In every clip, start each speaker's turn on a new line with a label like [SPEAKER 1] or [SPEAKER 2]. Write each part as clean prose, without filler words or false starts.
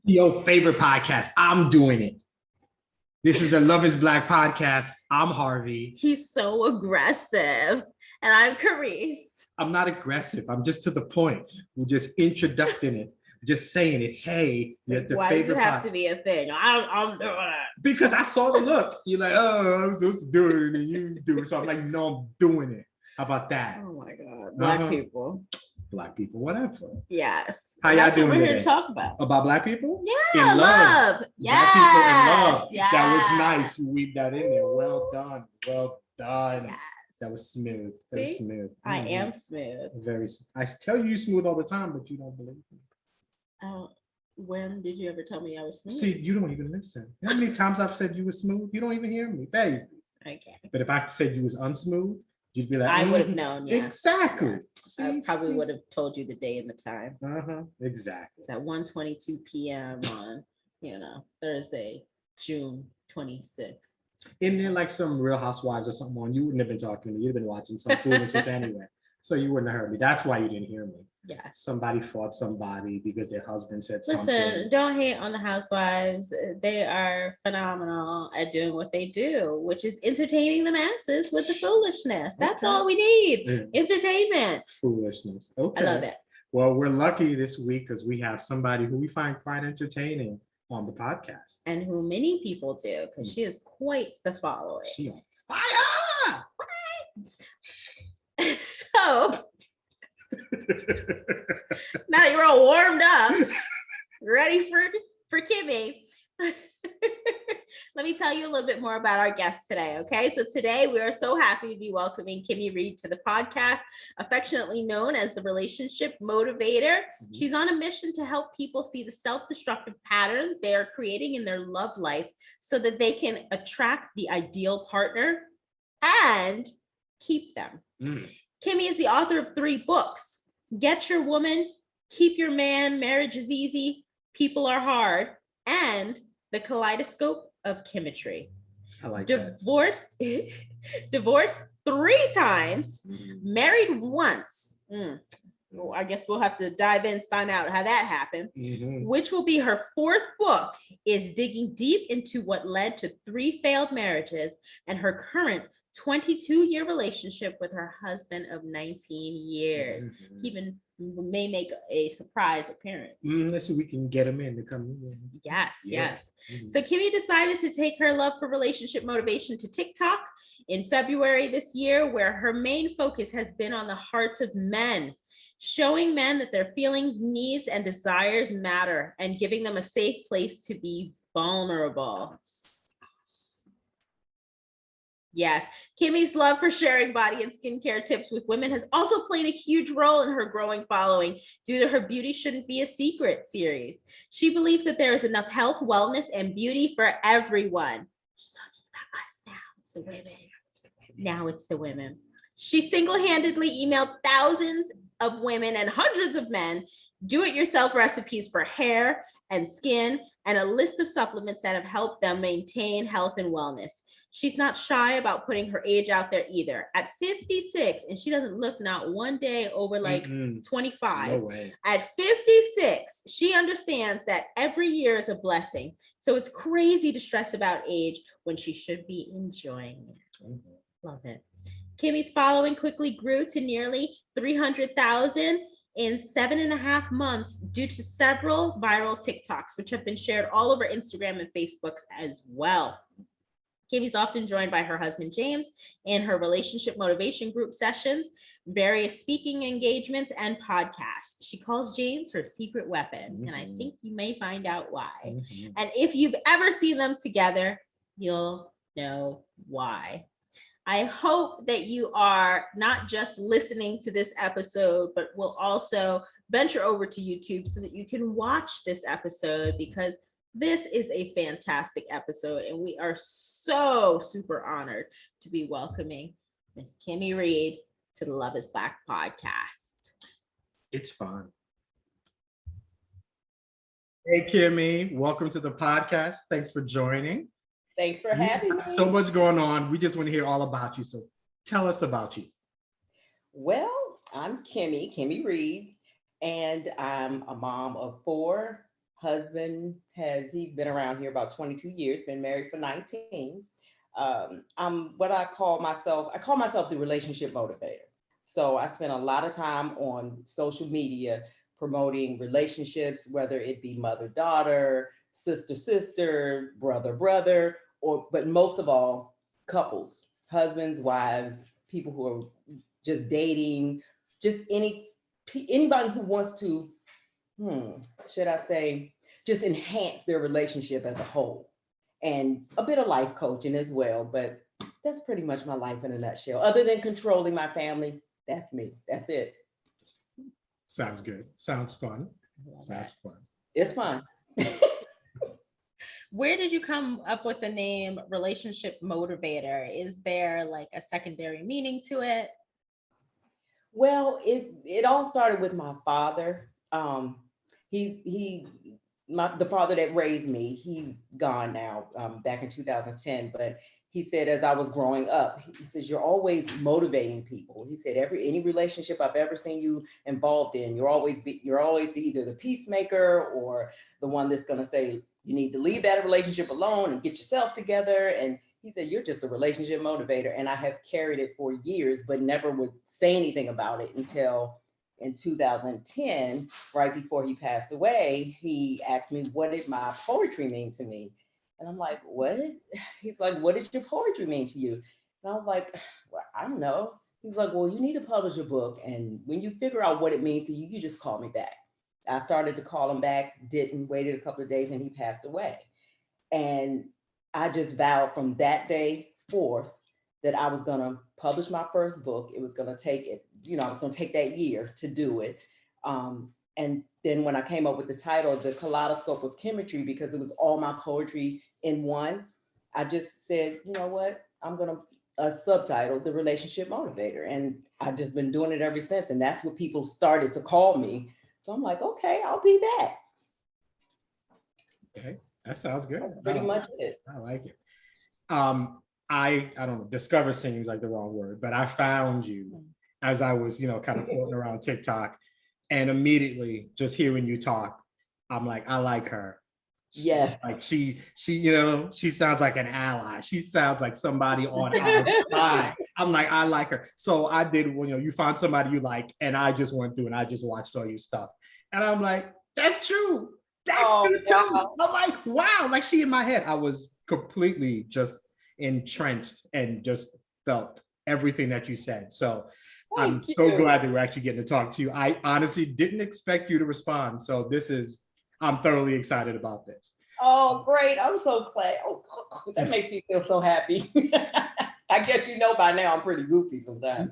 [SPEAKER 1] Your favorite podcast. I'm doing it. This is the Love is Black podcast. I'm Harvey.
[SPEAKER 2] He's so aggressive. And I'm Carice.
[SPEAKER 1] I'm not aggressive. I'm just to the point. We're just introducing it. Just saying it. Hey, you're the
[SPEAKER 2] Why
[SPEAKER 1] favorite
[SPEAKER 2] does it have to be a thing? I'm doing it.
[SPEAKER 1] Because I saw the look. You're like, oh, I'm supposed to do it, and you do it. So I'm like, no, I'm doing it. How about that?
[SPEAKER 2] Oh my God. Black people.
[SPEAKER 1] Black people, whatever.
[SPEAKER 2] Yes.
[SPEAKER 1] How y'all doing?
[SPEAKER 2] We're here to talk about
[SPEAKER 1] Black people?
[SPEAKER 2] Yeah,
[SPEAKER 1] in
[SPEAKER 2] love.
[SPEAKER 1] Black people in love.
[SPEAKER 2] Yes.
[SPEAKER 1] That was nice. You weave that in there. Well done. Well done.
[SPEAKER 2] Yes.
[SPEAKER 1] That was smooth.
[SPEAKER 2] See?
[SPEAKER 1] Smooth.
[SPEAKER 2] I am smooth.
[SPEAKER 1] Very. I tell you smooth all the time, but you don't believe me.
[SPEAKER 2] When did you ever tell me I was smooth?
[SPEAKER 1] See, you don't even listen. You know how many times I've said you were smooth? You don't even hear me, babe.
[SPEAKER 2] Okay.
[SPEAKER 1] But if I said you was unsmooth, you'd be like,
[SPEAKER 2] I would have known. Yes.
[SPEAKER 1] Exactly.
[SPEAKER 2] Yes. I probably would have told you the day and the time.
[SPEAKER 1] Exactly.
[SPEAKER 2] It's at 1:22 p.m. on, Thursday, June 26th.
[SPEAKER 1] Isn't there like some Real Housewives or something on? You wouldn't have been talking to me. You'd have been watching some foolishness anyway. So you wouldn't have heard me. That's why you didn't hear me.
[SPEAKER 2] Yeah.
[SPEAKER 1] Somebody fought somebody because their husband said something.
[SPEAKER 2] Listen, don't hate on the housewives. They are phenomenal at doing what they do, which is entertaining the masses with the foolishness. That's all we need. Entertainment.
[SPEAKER 1] Foolishness. Okay.
[SPEAKER 2] I love it.
[SPEAKER 1] Well, we're lucky this week because we have somebody who we find quite entertaining on the podcast.
[SPEAKER 2] And who many people do, because she is quite the follower.
[SPEAKER 1] She on fire!
[SPEAKER 2] So, now that you're all warmed up, ready for Kimmie, let me tell you a little bit more about our guest today, okay? So today we are so happy to be welcoming Kimmie Reed to the podcast, affectionately known as the Relationship Motivator. Mm-hmm. She's on a mission to help people see the self-destructive patterns they are creating in their love life so that they can attract the ideal partner and keep them. Kimmie is the author of 3 books: Get Your Woman, Keep Your Man, Marriage is Easy, People Are Hard, and The Kaleidoscope of Kimetry.
[SPEAKER 1] I like
[SPEAKER 2] divorced, that. Divorced 3 times, married once. Well, I guess we'll have to dive in to find out how that happened. Which will be her 4th book, is digging deep into what led to 3 failed marriages and her current 22-year relationship with her husband of 19 years. He even may make a surprise appearance.
[SPEAKER 1] Let's see if we can get him in to come in.
[SPEAKER 2] Yes. So Kimmie decided to take her love for relationship motivation to TikTok in February this year, where her main focus has been on the hearts of men, showing men that their feelings, needs, and desires matter and giving them a safe place to be vulnerable. Yes, Kimmie's love for sharing body and skincare tips with women has also played a huge role in her growing following due to her Beauty Shouldn't Be a Secret series. She believes that there is enough health, wellness, and beauty for everyone. She's talking about us now. It's the women. Now it's the women. She single-handedly emailed thousands of women and hundreds of men do-it-yourself recipes for hair and skin and a list of supplements that have helped them maintain health and wellness. She's not shy about putting her age out there either. At 56, and she doesn't look not one day over like 25.
[SPEAKER 1] No way.
[SPEAKER 2] At 56, she understands that every year is a blessing. So it's crazy to stress about age when she should be enjoying it. Love it. Kimmie's following quickly grew to nearly 300,000 in 7.5 months due to several viral TikToks, which have been shared all over Instagram and Facebook as well. Kimmie's often joined by her husband, James, in her relationship motivation group sessions, various speaking engagements, and podcasts. She calls James her secret weapon, and I think you may find out why. And if you've ever seen them together, you'll know why. I hope that you are not just listening to this episode, but will also venture over to YouTube so that you can watch this episode, because this is a fantastic episode, and we are so super honored to be welcoming Miss Kimmie Reed to the Love is Black podcast.
[SPEAKER 1] It's fun. Hey, Kimmie, welcome to the podcast. Thanks for joining.
[SPEAKER 3] Thanks for having me.
[SPEAKER 1] So much going on. We just want to hear all about you. So tell us about you.
[SPEAKER 3] Well, I'm Kimmie Reed, and I'm a mom of 4, husband he's been around here about 22 years, been married for 19. I'm what I call myself the relationship motivator. So I spend a lot of time on social media promoting relationships, whether it be mother-daughter, sister-sister, brother-brother, but most of all, couples, husbands, wives, people who are just dating, just anybody who wants to, should I say, just enhance their relationship as a whole. And a bit of life coaching as well, but that's pretty much my life in a nutshell. Other than controlling my family, that's me. That's it.
[SPEAKER 1] Sounds good. Sounds fun. Sounds fun.
[SPEAKER 3] It's fun.
[SPEAKER 2] Where did you come up with the name Relationship Motivator? Is there like a secondary meaning to it?
[SPEAKER 3] Well, it all started with my father. The father that raised me, he's gone now, back in 2010, but he said, as I was growing up, he says, you're always motivating people. He said, any relationship I've ever seen you involved in, you're always either the peacemaker or the one that's going to say, you need to leave that relationship alone and get yourself together. And he said, you're just a relationship motivator. And I have carried it for years, but never would say anything about it until in 2010, right before he passed away. He asked me, what did my poetry mean to me? And I'm like, what? He's like, what did your poetry mean to you? And I was like, well, I don't know. He's like, well, you need to publish a book. And when you figure out what it means to you, you just call me back. I started to call him back, waited a couple of days, and he passed away. And I just vowed from that day forth that I was going to publish my first book. It was going to take it, I was going to take that year to do it. And then when I came up with the title, the Kaleidoscope of Kimetry, because it was all my poetry in one, I just said, you know what, I'm going to subtitle The Relationship Motivator. And I've just been doing it ever since. And that's what people started to call me. So I'm like, okay, I'll be that.
[SPEAKER 1] Okay, that sounds good.
[SPEAKER 3] That's pretty much it.
[SPEAKER 1] I like it. I don't know, discover seems like the wrong word, but I found you as I was, kind of floating around TikTok, and immediately just hearing you talk, I'm like, I like her.
[SPEAKER 3] Yes.
[SPEAKER 1] Like she sounds like an ally. She sounds like somebody on our side. I'm like, I like her. So I did, you find somebody you like, and I just went through and I just watched all your stuff. And I'm like, that's true. That's true too. Wow. I'm like, wow. Like she in my head, I was completely just entrenched and just felt everything that you said. So I'm so glad that we're actually getting to talk to you. I honestly didn't expect you to respond. So I'm thoroughly excited about this.
[SPEAKER 3] Oh, great. I'm so glad. Oh, that makes me feel so happy. I guess by now I'm pretty goofy sometimes.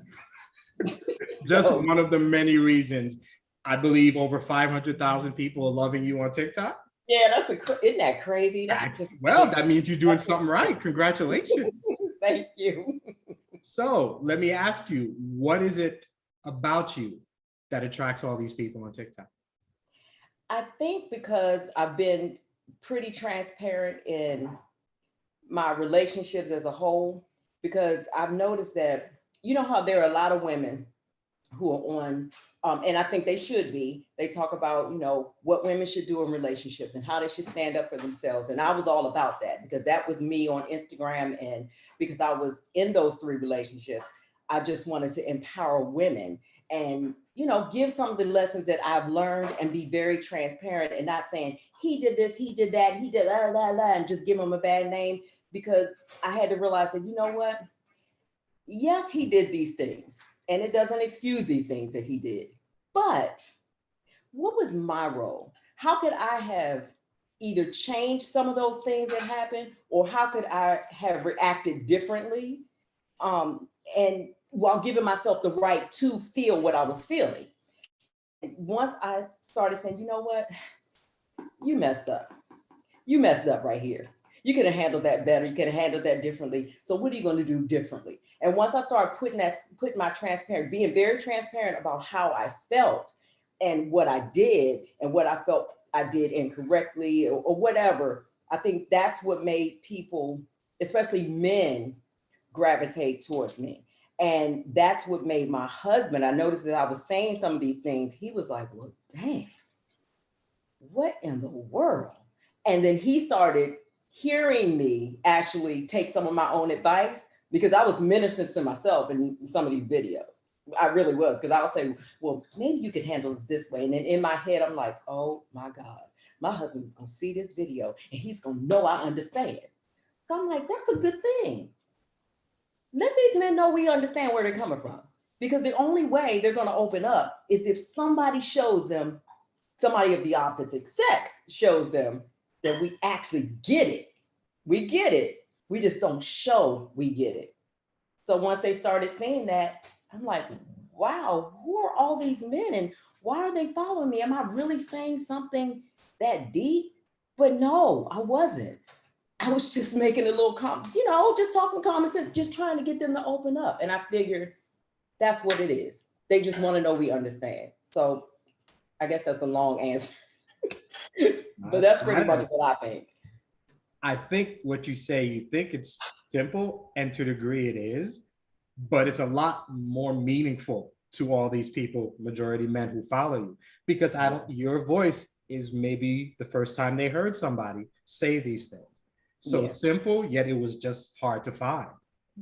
[SPEAKER 1] Just one of the many reasons. I believe over 500,000 people are loving you on TikTok.
[SPEAKER 3] Yeah, isn't that crazy?
[SPEAKER 1] That means you're doing something right. Congratulations.
[SPEAKER 3] Thank you.
[SPEAKER 1] So let me ask you, what is it about you that attracts all these people on TikTok?
[SPEAKER 3] I think because I've been pretty transparent in my relationships as a whole, because I've noticed that, how there are a lot of women who are on, and I think they should be, they talk about, what women should do in relationships and how they should stand up for themselves. And I was all about that because that was me on Instagram. And because I was in those 3 relationships, I just wanted to empower women and, give some of the lessons that I've learned and be very transparent and not saying he did this, he did that, he did and just give him a bad name, because I had to realize that, what? Yes, he did these things and it doesn't excuse these things that he did. But what was my role? How could I have either changed some of those things that happened, or how could I have reacted differently? And while giving myself the right to feel what I was feeling. And once I started saying, what? You messed up. You messed up right here. You could have handled that better. You could have handled that differently. So what are you going to do differently? And once I started putting my transparent, being very transparent about how I felt and what I did and what I felt I did incorrectly or whatever, I think that's what made people, especially men, gravitate towards me. And that's what made my husband, I noticed that I was saying some of these things. He was like, well, dang, what in the world? And then he started hearing me actually take some of my own advice, because I was ministering to myself in some of these videos. I really was, because I'll say, well, maybe you could handle it this way. And then in my head, I'm like, oh my God, my husband is going to see this video and he's going to know I understand. So I'm like, that's a good thing. Let these men know we understand where they're coming from, because the only way they're going to open up is if somebody shows them, somebody of the opposite sex shows them that we actually get it. We get it. We just don't show we get it. So once they started seeing that, I'm like, wow, who are all these men and why are they following me? Am I really saying something that deep? But no, I wasn't. I was just making a little just talking common sense, just trying to get them to open up. And I figured that's what it is. They just want to know we understand. So I guess that's a long answer. But that's pretty much what I think.
[SPEAKER 1] I think what you say, you think it's simple, and to a degree it is, but it's a lot more meaningful to all these people, majority men who follow you, because your voice is maybe the first time they heard somebody say these things. So simple, yet it was just hard to find.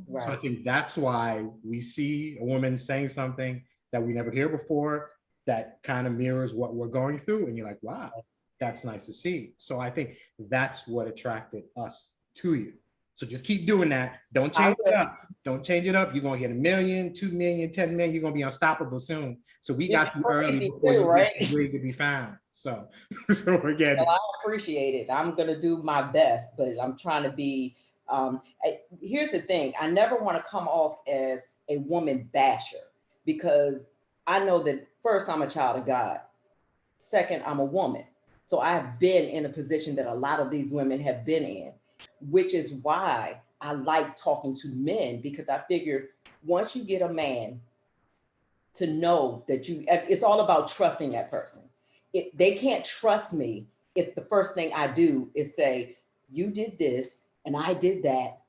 [SPEAKER 1] Right. So I think that's why we see a woman saying something that we never hear before that kind of mirrors what we're going through. And you're like, wow, that's nice to see. So I think that's what attracted us to you. So just keep doing that. Don't change it up. Don't change it up. You're going to get 1 million, 2 million, 10 million. You're going to be unstoppable soon. So we got you early before you really could be found. So again.
[SPEAKER 3] Well, I appreciate it. I'm going to do my best, but I'm trying to be, here's the thing. I never want to come off as a woman basher, because I know that first, I'm a child of God. Second, I'm a woman. So I've been in a position that a lot of these women have been in, which is why I like talking to men, because I figure once you get a man to know that it's all about trusting that person. They can't trust me if the first thing I do is say, you did this and I did that,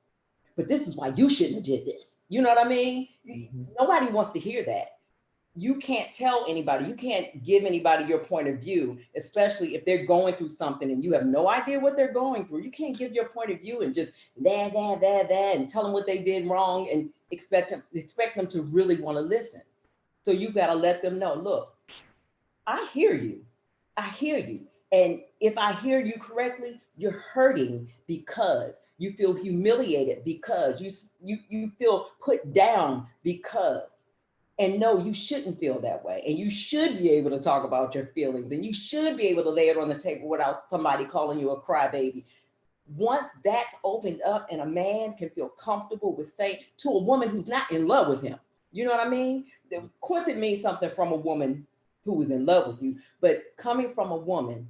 [SPEAKER 3] but this is why you shouldn't have did this. You know what I mean? Mm-hmm. Nobody wants to hear that. You can't tell anybody, you can't give anybody your point of view, especially if they're going through something and you have no idea what they're going through. You can't give your point of view and just and tell them what they did wrong and expect them to really want to listen. So you've got to let them know, look, I hear you. I hear you. And if I hear you correctly, you're hurting because you feel humiliated, because you feel put down because. And no, you shouldn't feel that way. And you should be able to talk about your feelings, and you should be able to lay it on the table without somebody calling you a crybaby. Once that's opened up and a man can feel comfortable with saying to a woman who's not in love with him, you know what I mean? Of course it means something from a woman who is in love with you, but coming from a woman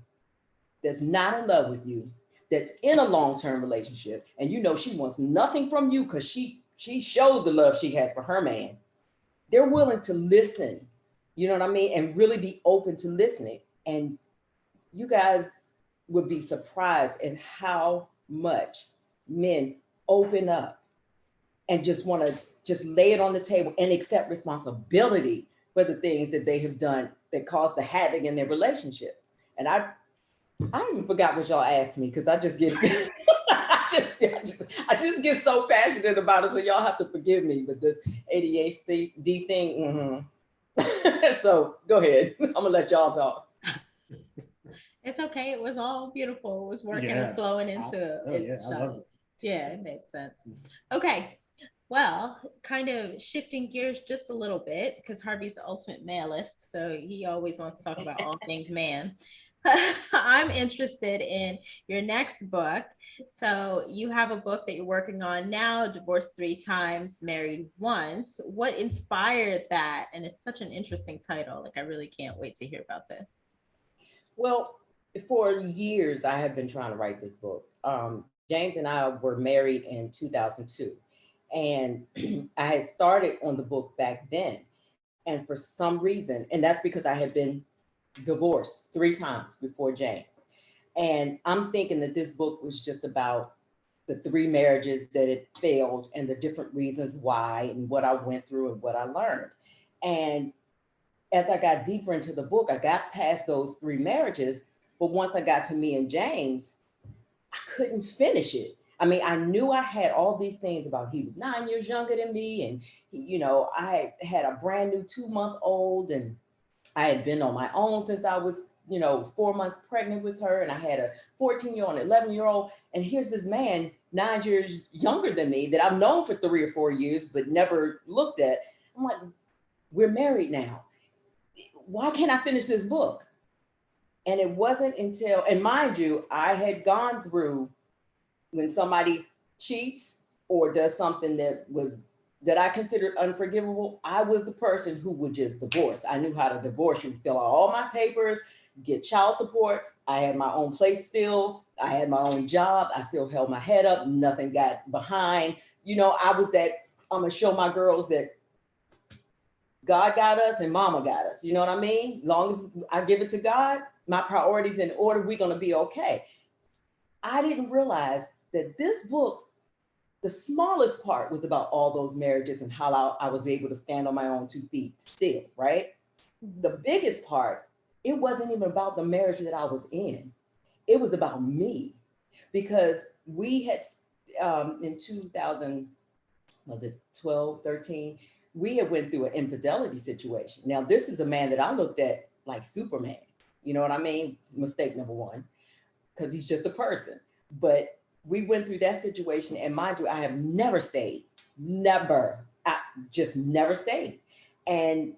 [SPEAKER 3] that's not in love with you, that's in a long-term relationship, and you know she wants nothing from you because she shows the love she has for her man. They're willing to listen, you know what I mean? And really be open to listening. And you guys would be surprised at how much men open up and just want to just lay it on the table and accept responsibility for the things that they have done that caused the havoc in their relationship. And I even forgot what y'all asked me, because I just get I just get so passionate about it, so y'all have to forgive me. But this ADHD thing, so go ahead. I'm gonna let y'all talk.
[SPEAKER 2] It's okay. It was all beautiful. It was working and flowing into it. I love it. Yeah, it made sense. Okay. Well, kind of shifting gears just a little bit, because Harvey's the ultimate maleist, so he always wants to talk about all things man. I'm interested in your next book. So you have a book that you're working on now, Divorced 3 Times, Married Once. What inspired that? And it's such an interesting title. Like, I really can't wait to hear about this.
[SPEAKER 3] Well, for years, I have been trying to write this book. James and I were married in 2002. And I had started on the book back then. And for some reason, and that's because I had been divorced 3 times before James. And I'm thinking that this book was just about the 3 marriages that had failed and the different reasons why and what I went through and what I learned. And as I got deeper into the book, I got past those 3 marriages, But once I got to me and James, I couldn't finish it. I mean, I knew I had all these things about he was 9 years younger than me. And, I had a brand new 2-month-old, and I had been on my own since I was, 4 months pregnant with her. And I had a 14-year-old and 11-year-old. And here's this man 9 years younger than me that I've known for 3 or 4 years, but never looked at. I'm like, we're married now. Why can't I finish this book? And it wasn't until, and mind you, I had gone through when somebody cheats or does something that I considered unforgivable. I was the person who would just divorce. I knew how to divorce you, fill out all my papers, get child support. I had my own place still. I had my own job. I still held my head up. Nothing got behind. I was that, I'm going to show my girls that God got us and mama got us. You know what I mean? Long as I give it to God, my priorities in order, we're going to be okay. I didn't realize that this book, the smallest part was about all those marriages and how I was able to stand on my own 2 feet still, right? The biggest part, it wasn't even about the marriage that I was in. It was about me, because we had, in 2000, was it 12, 13? We had went through an infidelity situation. Now, this is a man that I looked at like Superman. You know what I mean? Mistake number one, because he's just a person. But we went through that situation, and mind you, I have never stayed. Never. I just never stayed. And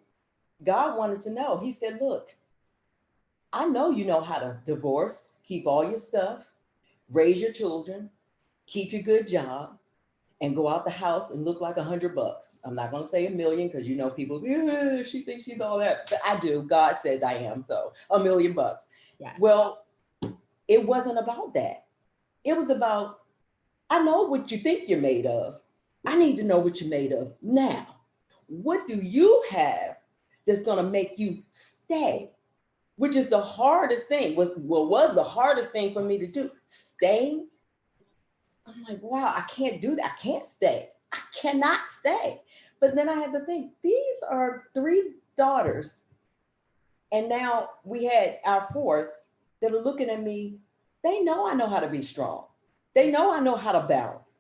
[SPEAKER 3] God wanted to know. He said, look, I know you know how to divorce, keep all your stuff, raise your children, keep your good job, and go out the house and look like $100. I'm not going to say $1 million, because people, yeah, she thinks she's all that. But I do. God says I am. So $1 million.
[SPEAKER 2] Yeah.
[SPEAKER 3] Well, it wasn't about that. It was about, I know what you think you're made of. I need to know what you're made of now. What do you have that's going to make you stay? Which is the hardest thing. What was the hardest thing for me to do? Staying. I'm like, wow, I can't do that. I can't stay. I cannot stay. But then I had to think, these are 3 daughters. And now we had our 4th that are looking at me. They know I know how to be strong. They know I know how to balance.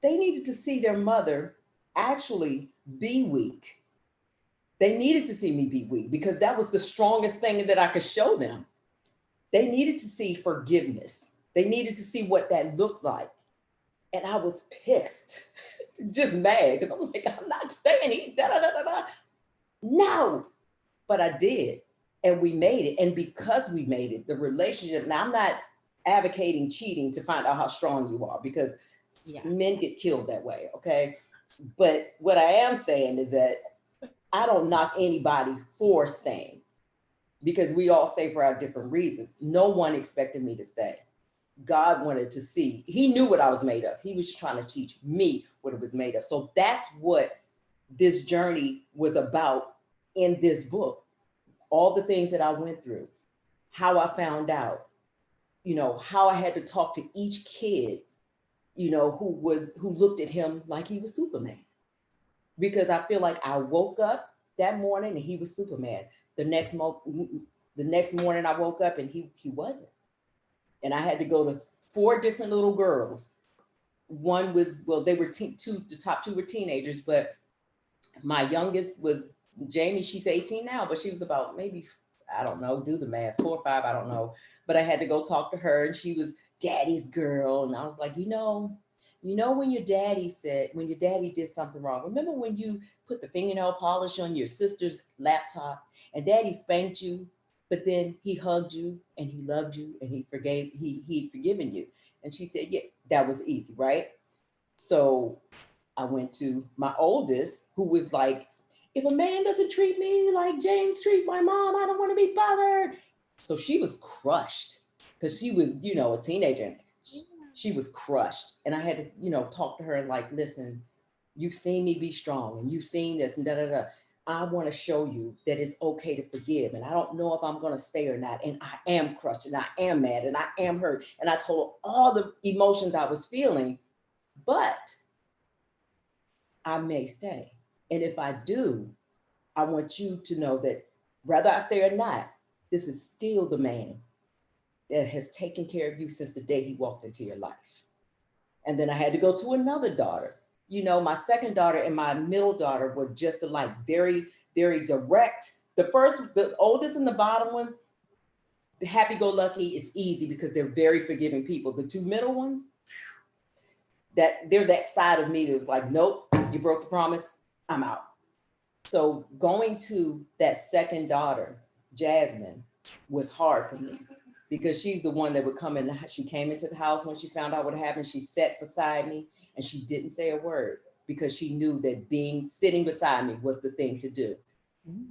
[SPEAKER 3] They needed to see their mother actually be weak. They needed to see me be weak, because that was the strongest thing that I could show them. They needed to see forgiveness. They needed to see what that looked like. And I was pissed, just mad, because I'm like, I'm not staying. No, but I did. And we made it. And because we made it, the relationship, now I'm not advocating cheating to find out how strong you are, because men get killed that way, okay? But what I am saying is that I don't knock anybody for staying, because we all stay for our different reasons. No one expected me to stay. God wanted to see. He knew what I was made of. He was just trying to teach me what it was made of. So that's what this journey was about in this book. All the things that I went through, how I found out, how I had to talk to each kid, who looked at him like he was Superman. Because I feel like I woke up that morning and he was Superman. The next morning I woke up and he wasn't. And I had to go to 4 different little girls. One was, well, they were the top 2 were teenagers, but my youngest was Jamie. She's 18 now, but she was about maybe, I don't know, do the math, 4 or 5, I don't know. But I had to go talk to her, and she was daddy's girl. And I was like, when your daddy did something wrong, remember when you put the fingernail polish on your sister's laptop and daddy spanked you, but then he hugged you and he loved you and he'd forgiven you? And she said, yeah, that was easy, right? So I went to my oldest, who was like, if a man doesn't treat me like James treats my mom, I don't want to be bothered. So she was crushed, because she was, a teenager. She was crushed. And I had to, talk to her and like, listen, you've seen me be strong and you've seen this and da-da-da. I want to show you that it's okay to forgive. And I don't know if I'm going to stay or not. And I am crushed and I am mad and I am hurt. And I told all the emotions I was feeling, but I may stay. And if I do, I want you to know that whether I stay or not, this is still the man that has taken care of you since the day he walked into your life. And then I had to go to another daughter. You know, my second daughter and my middle daughter were just alike, very, very direct. The oldest and the bottom one, the happy-go-lucky is easy because they're very forgiving people. The two middle ones, that they're that side of me that's like, nope, you broke the promise, I'm out. So going to that second daughter, Jasmine, was hard for me because she's the one that would come in. She came into the house when she found out what happened. She sat beside me and she didn't say a word because she knew that sitting beside me was the thing to do.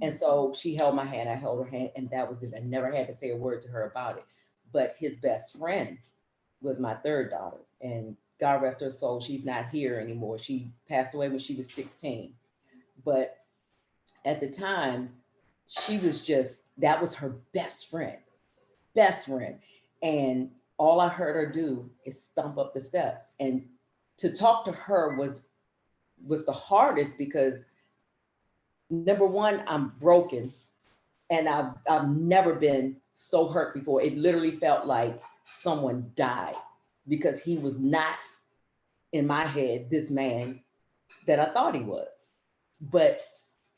[SPEAKER 3] And so she held my hand, I held her hand, and that was it. I never had to say a word to her about it. But his best friend was my third daughter, and God rest her soul, she's not here anymore. She passed away when she was 16. But at the time, that was her best friend. And all I heard her do is stomp up the steps. And to talk to her was the hardest because number one, I'm broken and I've never been so hurt before. It literally felt like someone died because he was not, in my head, this man that I thought he was. But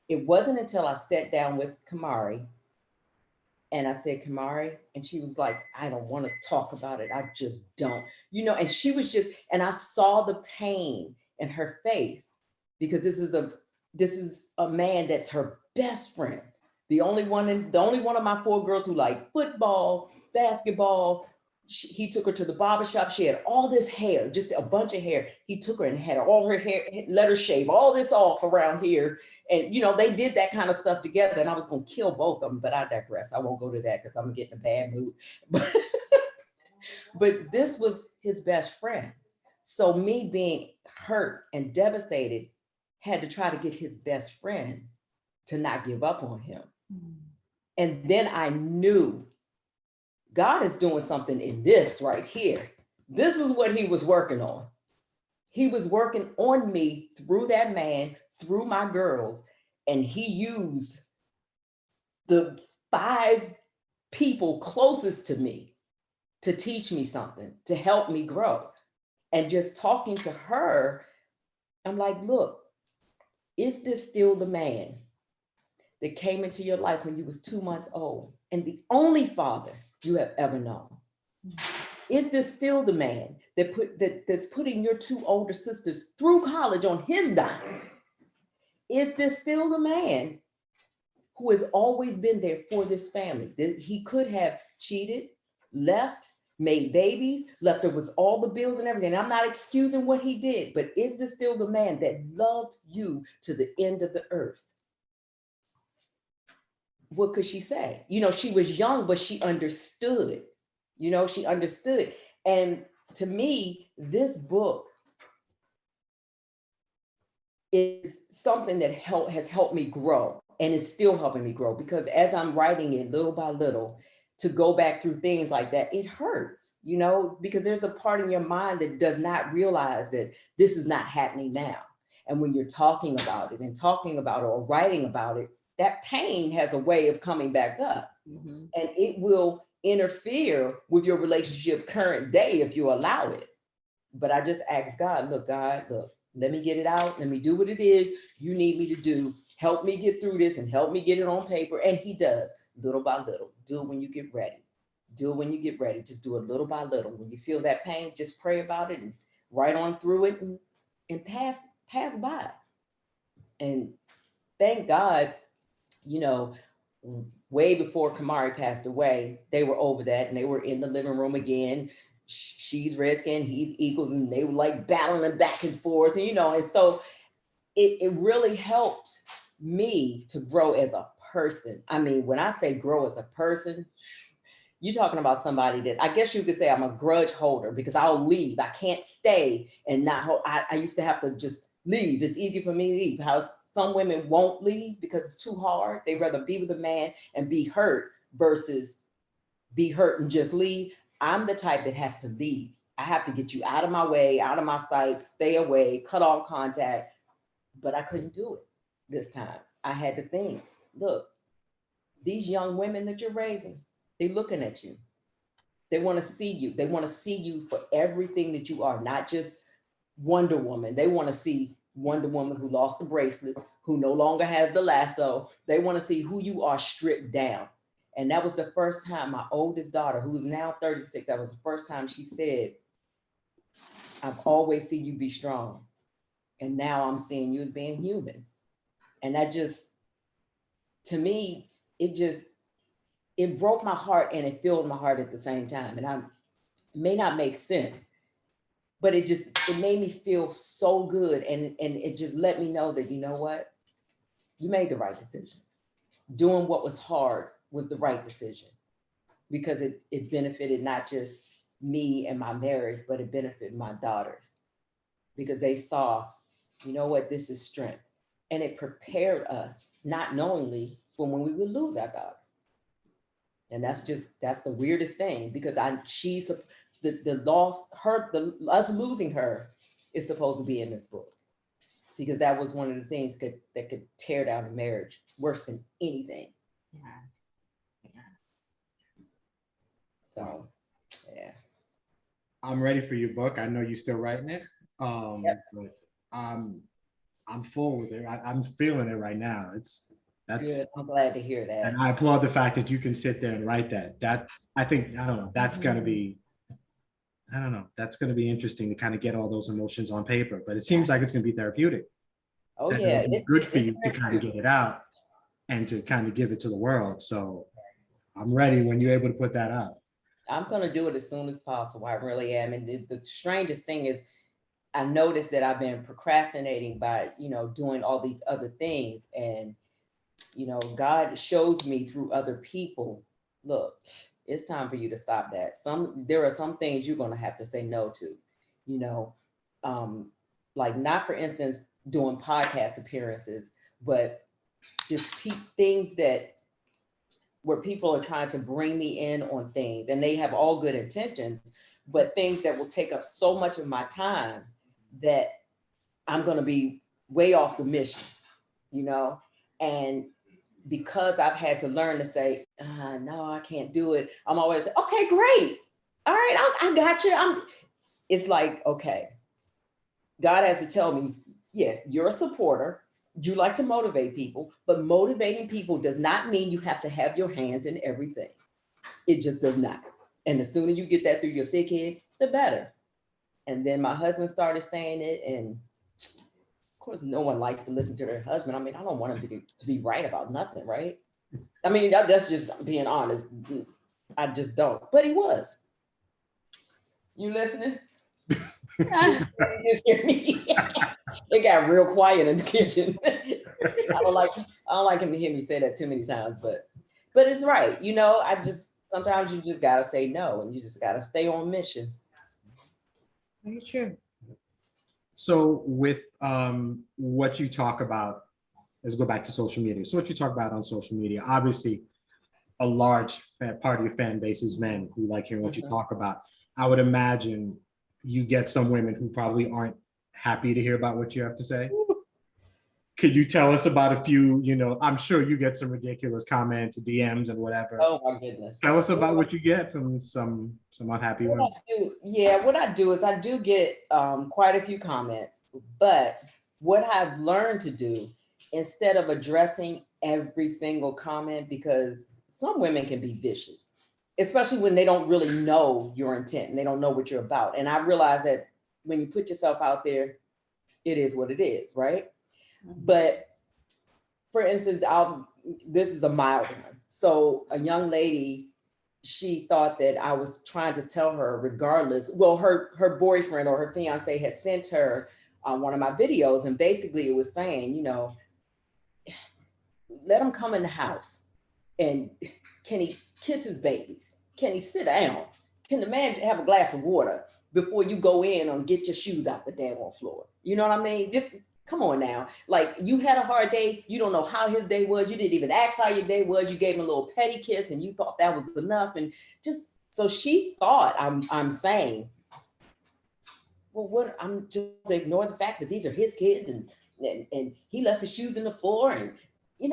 [SPEAKER 3] it wasn't until I sat down with Kamari and I said, Kamari, and she was like, I don't want to talk about it. I just don't, and she was and I saw the pain in her face because this is a man that's her best friend. The only one of my four girls who like football, basketball. He took her to the barbershop. She had all this hair, just a bunch of hair. He took her and had all her hair, let her shave all this off around here. And, they did that kind of stuff together. And I was going to kill both of them, but I digress. I won't go to that because I'm getting a bad mood. But this was his best friend. So me being hurt and devastated had to try to get his best friend to not give up on him. And then I knew God is doing something in this right here. This is what he was working on. He was working on me through that man, through my girls, and he used the 5 people closest to me to teach me something, to help me grow. And just talking to her, I'm like, look, is this still the man that came into your life when you was 2 months old and the only father you have ever known? Is this still the man that's putting your 2 older sisters through college on his dime? Is this still the man who has always been there for this family? That he could have cheated, left, made babies, left her with all the bills and everything. I'm not excusing what he did, but is this still the man that loved you to the end of the earth? What could she say? She was young, but she understood. She understood. And to me, this book is something that has helped me grow, and it's still helping me grow because as I'm writing it little by little, to go back through things like that, it hurts, because there's a part in your mind that does not realize that this is not happening now. And when you're talking about it or writing about it, that pain has a way of coming back up. And it will interfere with your relationship current day if you allow it. But I just asked God, look, let me get it out. Let me do what it is you need me to do. Help me get through this and help me get it on paper. And he does, little by little. Do it when you get ready. Just do it little by little. When you feel that pain, just pray about it and write on through it and pass by. And thank God, way before Kamari passed away, they were over that and they were in the living room again. She's Redskin, he's Eagles, and they were like battling back and forth, and so it really helped me to grow as a person. I mean, when I say grow as a person, you're talking about somebody that I guess you could say I'm a grudge holder because I'll leave. I can't stay and not hold. I used to have to just leave. It's easy for me to leave. How some women won't leave because it's too hard. They'd rather be with a man and be hurt versus be hurt and just leave. I'm the type that has to leave. I have to get you out of my way, out of my sight, stay away, cut off contact. But I couldn't do it this time. I had to think, look, these young women that you're raising, they're looking at you. They want to see you. They want to see you for everything that you are, not just Wonder Woman. They want to see Wonder Woman who lost the bracelets, who no longer has the lasso. They want to see who you are stripped down. And that was the first time my oldest daughter, who is now 36, that was the first time she said, I've always seen you be strong. And now I'm seeing you as being human. And that just, to me, it broke my heart and it filled my heart at the same time. And I may not make sense, but it made me feel so good. And it just let me know that, you know what? You made the right decision. Doing what was hard was the right decision, because it benefited not just me and my marriage, but it benefited my daughters, because they saw, you know what, this is strength. And it prepared us, not knowingly, for when we would lose our daughter. And that's the weirdest thing, because us losing her is supposed to be in this book, because that was one of the things that could tear down a marriage worse than anything.
[SPEAKER 2] Yes.
[SPEAKER 3] So, yeah.
[SPEAKER 1] I'm ready for your book. I know you're still writing it.
[SPEAKER 3] Yep.
[SPEAKER 1] But I'm full with it. I'm feeling it right now. That's
[SPEAKER 3] good. I'm glad to hear that.
[SPEAKER 1] And I applaud the fact that you can sit there and write that. That's gonna be, that's gonna be interesting to kind of get all those emotions on paper. But it seems like it's gonna be therapeutic.
[SPEAKER 3] Oh,
[SPEAKER 1] that
[SPEAKER 3] yeah.
[SPEAKER 1] It's good for you to kind of get it out and to kind of give it to the world. So I'm ready when you're able to put that out.
[SPEAKER 3] I'm going to do it as soon as possible. I really am. And the strangest thing is, I noticed that I've been procrastinating by, doing all these other things. And, God shows me through other people, look, it's time for you to stop that. There are some things you're going to have to say no to, like, not, for instance, doing podcast appearances, but just things where people are trying to bring me in on things, and they have all good intentions, but things that will take up so much of my time that I'm going to be way off the mission, and because I've had to learn to say, no, I can't do it. I'm always, okay, great. All right, I got you. It's like, okay, God has to tell me, yeah, you're a supporter. You like to motivate people, but motivating people does not mean you have to have your hands in everything. It just does not. And the sooner you get that through your thick head, the better. And then my husband started saying it. And of course, no one likes to listen to their husband. I mean, I don't want him to be right about nothing, right? I mean, that's just being honest. I just don't. But he was. You listening? You just hear me? It got real quiet in the kitchen. I don't like him to hear me say that too many times, but it's right. Sometimes you just gotta say no, and you just gotta stay on mission.
[SPEAKER 2] Very true.
[SPEAKER 1] So with what you talk about, let's go back to social media. So what you talk about on social media, obviously a large part of your fan base is men who like hearing what you talk about. I would imagine you get some women who probably aren't happy to hear about what you have to say. Could you tell us about a few, I'm sure you get some ridiculous comments, DMs and whatever.
[SPEAKER 3] Oh my goodness.
[SPEAKER 1] Tell us about what you get from some unhappy women.
[SPEAKER 3] What I do is I do get quite a few comments, but what I've learned to do, instead of addressing every single comment, because some women can be vicious, especially when they don't really know your intent and they don't know what you're about. And I realize that when you put yourself out there, it is what it is, right? But for instance, this is a mild one. So a young lady, she thought that I was trying to tell her, regardless, well, her boyfriend or her fiance had sent her one of my videos, and basically it was saying, let him come in the house, and can he kiss his babies? Can he sit down? Can the man have a glass of water before you go in and get your shoes out the daggone floor? You know what I mean? Just come on now. Like, you had a hard day. You don't know how his day was. You didn't even ask how your day was. You gave him a little petty kiss and you thought that was enough. And just, so she thought I'm saying, well, what, I'm just ignore the fact that these are his kids and he left his shoes in the floor. And,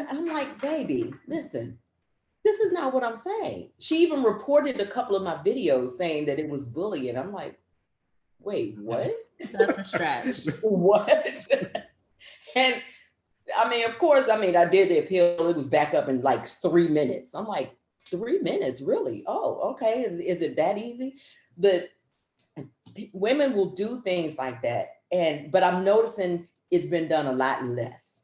[SPEAKER 3] I'm like, baby, listen, this is not what I'm saying. She even reported a couple of my videos saying that it was bullying. I'm like, wait, what?
[SPEAKER 2] That's a stretch.
[SPEAKER 3] What? And I mean, of course, I did the appeal. It was back up in like 3 minutes. I'm like, 3 minutes, really? Oh, okay. Is it that easy? But women will do things like that. But I'm noticing it's been done a lot less.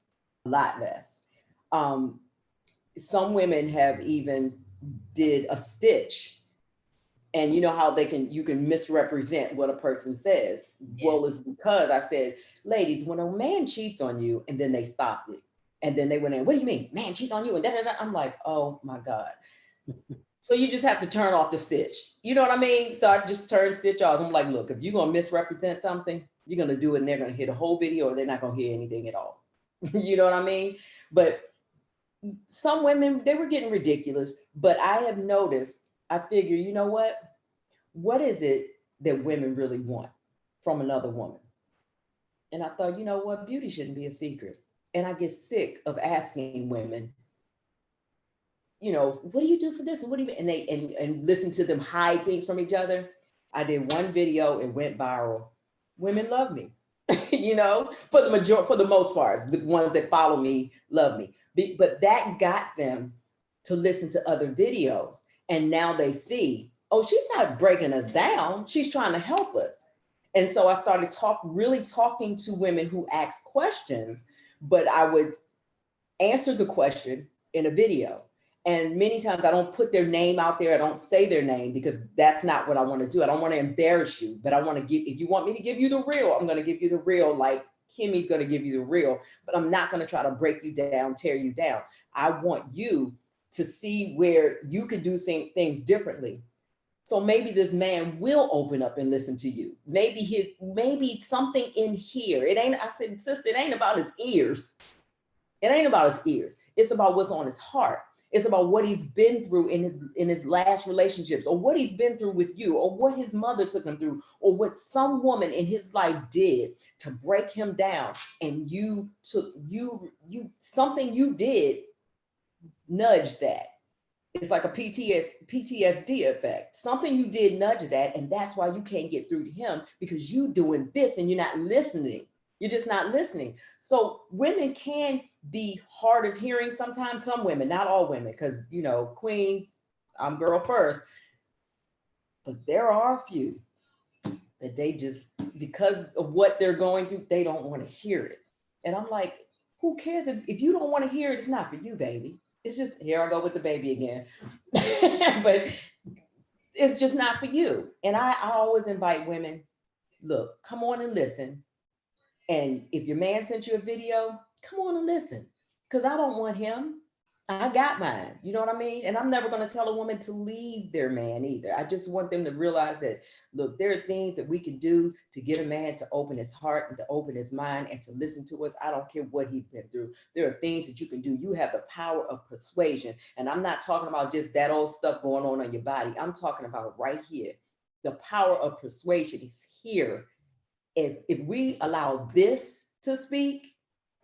[SPEAKER 3] Some women have even did a stitch, and you know how you can misrepresent what a person says.
[SPEAKER 2] Yeah.
[SPEAKER 3] Well, it's because I said, ladies, when a man cheats on you, and then they stopped it, and then they went in, what do you mean, man cheats on you, and da da da. I'm like, oh my God. So you just have to turn off the stitch. You know what I mean? So I just turned stitch off. I'm like, look, if you're gonna misrepresent something, you're gonna do it, and they're gonna hear the whole video, or they're not gonna hear anything at all. You know what I mean? But some women, they were getting ridiculous. But I have noticed, I figure, you know what is it that women really want from another woman? And I thought, you know what, beauty shouldn't be a secret. And I get sick of asking women, you know, what do you do for this? And what do you, and they, and listen to them hide things from each other. I did one video, it went viral. Women love me, you know, for the most part, the ones that follow me love me. But that got them to listen to other videos. And now they see, oh, she's not breaking us down. She's trying to help us. And so I started really talking to women who asked questions, but I would answer the question in a video. And many times I don't put their name out there. I don't say their name because that's not what I want to do. I don't want to embarrass you, but I want to if you want me to give you the real, I'm going to give you the real, like Kimmie's going to give you the real, but I'm not going to try to break you down, tear you down. I want you to see where you could do things differently. So maybe this man will open up and listen to you. Maybe something in here. I said, sister, it ain't about his ears. It ain't about his ears. It's about what's on his heart. It's about what he's been through in his last relationships, or what he's been through with you, or what his mother took him through, or what some woman in his life did to break him down. And something you did nudged that. It's like a PTSD effect. Something you did nudge that, and that's why you can't get through to him, because you doing this and you're not listening. You're just not listening. So women can be hard of hearing sometimes. Some women, not all women, because, you know, queens, I'm girl first. But there are a few that they just, because of what they're going through, they don't want to hear it. And I'm like, who cares? If you don't want to hear it, it's not for you, baby. It's just, here I go with the baby again. But it's just not for you. And I always invite women, look, come on and listen. And if your man sent you a video, come on and listen, because I don't want him. I got mine. You know what I mean? And I'm never going to tell a woman to leave their man either. I just want them to realize that, look, there are things that we can do to get a man to open his heart and to open his mind and to listen to us. I don't care what he's been through. There are things that you can do. You have the power of persuasion. And I'm not talking about just that old stuff going on your body. I'm talking about right here. The power of persuasion is here. If we allow this to speak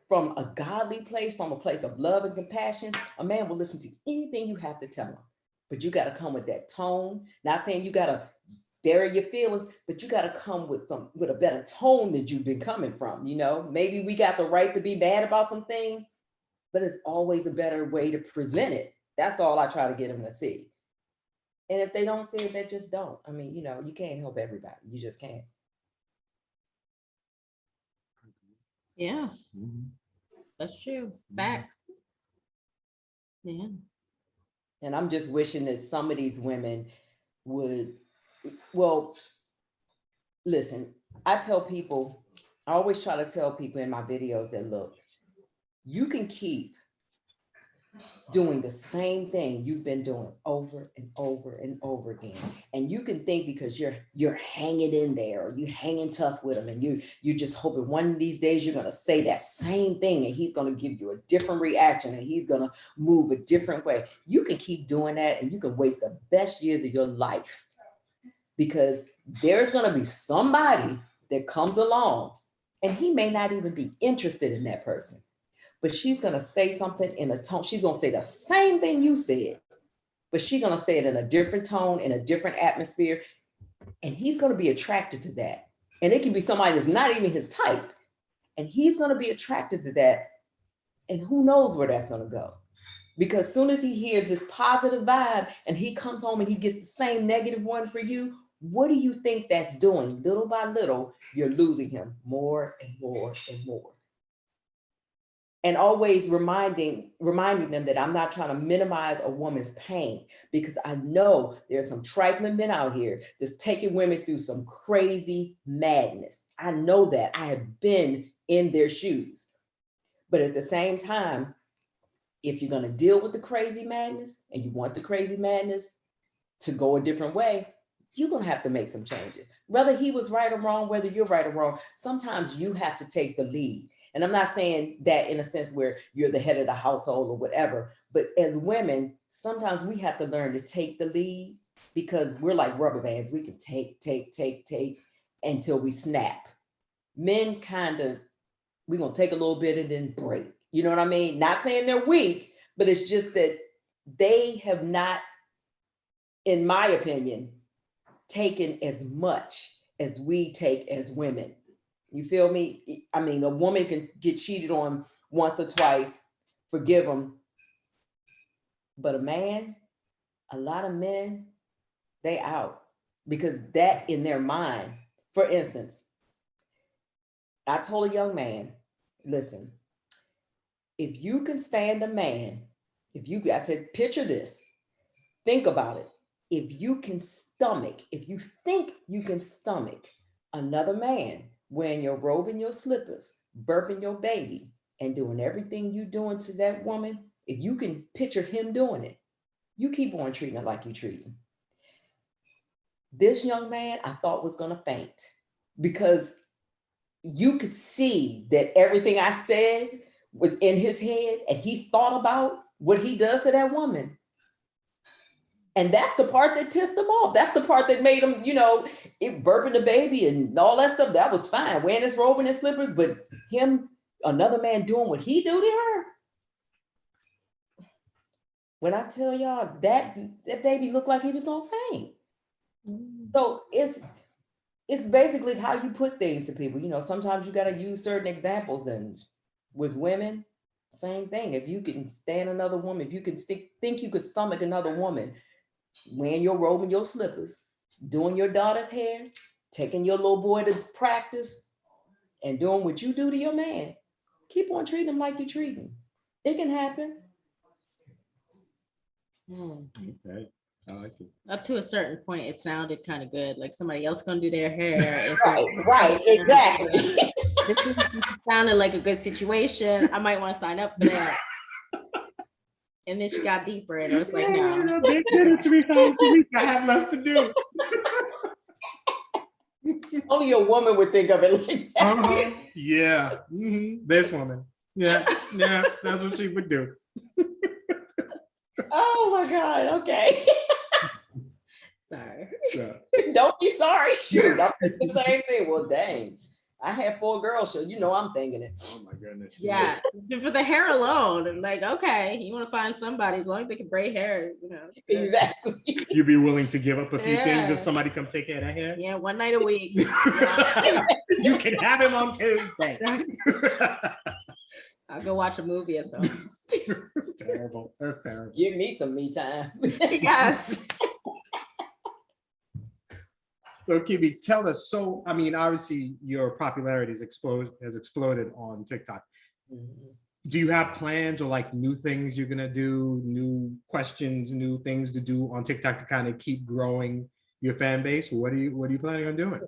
[SPEAKER 3] from a godly place, from a place of love and compassion, a man will listen to anything you have to tell him. But you got to come with that tone. Not saying you got to bury your feelings, but you got to come with a better tone that you've been coming from. You know, maybe we got the right to be mad about some things, but it's always a better way to present it. That's all I try to get them to see. And if they don't see it, they just don't. I mean, you know, you can't help everybody. You just can't.
[SPEAKER 2] Yeah, that's true. Facts. Yeah.
[SPEAKER 3] And I'm just wishing that some of these women would, well, listen, I always try to tell people in my videos that, look, you can keep doing the same thing you've been doing over and over and over again. And you can think because you're hanging in there, or you're hanging tough with him, and you just hoping one of these days you're going to say that same thing and he's going to give you a different reaction and he's going to move a different way. You can keep doing that and you can waste the best years of your life, because there's going to be somebody that comes along and he may not even be interested in that person. But she's going to say something in a tone. She's going to say the same thing you said, but she's going to say it in a different tone, in a different atmosphere. And he's going to be attracted to that. And it can be somebody that's not even his type. And he's going to be attracted to that. And who knows where that's going to go. Because as soon as he hears this positive vibe and he comes home and he gets the same negative one for you, what do you think that's doing? Little by little, you're losing him more and more and more. And always reminding them that I'm not trying to minimize a woman's pain, because I know there's some trifling men out here that's taking women through some crazy madness. I know that. I have been in their shoes. But at the same time, if you're going to deal with the crazy madness and you want the crazy madness to go a different way, you're going to have to make some changes. Whether he was right or wrong, whether you're right or wrong, sometimes you have to take the lead. And I'm not saying that in a sense where you're the head of the household or whatever, but as women, sometimes we have to learn to take the lead, because we're like rubber bands. We can take until we snap. Men we're going to take a little bit and then break. You know what I mean? Not saying they're weak, but it's just that they have not, in my opinion, taken as much as we take as women. You feel me? I mean, a woman can get cheated on once or twice, forgive them. But a lot of men, they out, because that in their mind. For instance, I told a young man, listen, if you can stand a man, I said, picture this, think about it. If you think you can stomach another man wearing your robe and your slippers, burping your baby, and doing everything you're doing to that woman, if you can picture him doing it, you keep on treating her like you treat him. This young man, I thought, was going to faint, because you could see that everything I said was in his head, and he thought about what he does to that woman. And that's the part that pissed him off. That's the part that made him, it burping the baby and all that stuff. That was fine, wearing his robe and his slippers, but him, another man doing what he do to her. When I tell y'all that baby looked like he was gonna faint. So it's basically how you put things to people. Sometimes you got to use certain examples, and with women, same thing. If you can stand another woman, if you can think you could stomach another woman, wearing your robe and your slippers, doing your daughter's hair, taking your little boy to practice, and doing what you do to your man, keep on treating him like you treat him. It can happen.
[SPEAKER 1] Okay, I like it.
[SPEAKER 2] Up to a certain point, it sounded kind of good. Like somebody else gonna do their hair.
[SPEAKER 3] Right, exactly.
[SPEAKER 2] This sounded like a good situation. I might want to sign up for that. And then she got deeper, and it was like, no.
[SPEAKER 1] They did it 3 times a week. I have less to do.
[SPEAKER 3] Only a woman would think of it like that.
[SPEAKER 1] Yeah. Mm-hmm. This woman. Yeah, that's what she would do.
[SPEAKER 3] Oh my God. Okay.
[SPEAKER 2] Sorry.
[SPEAKER 1] So.
[SPEAKER 3] Don't be sorry. Shoot, I'm thinking the same thing. Well, dang. I had 4 girls, so I'm thinking it.
[SPEAKER 1] Oh my goodness.
[SPEAKER 2] Yeah, for the hair alone, I'm like, okay, you want to find somebody as long as they can braid hair,
[SPEAKER 3] Exactly.
[SPEAKER 1] You'd be willing to give up a few things if somebody come take care of that hair?
[SPEAKER 2] Yeah, one night a week.
[SPEAKER 1] You can have him on Tuesday.
[SPEAKER 2] I'll go watch a movie or something.
[SPEAKER 1] That's terrible. That's terrible.
[SPEAKER 3] Give me some me time.
[SPEAKER 2] Yes.
[SPEAKER 1] So Kimmie, tell us, obviously your popularity has exploded on TikTok. Mm-hmm. Do you have plans or like new things you're gonna do, new questions, new things to do on TikTok to kind of keep growing your fan base? What are you planning on doing?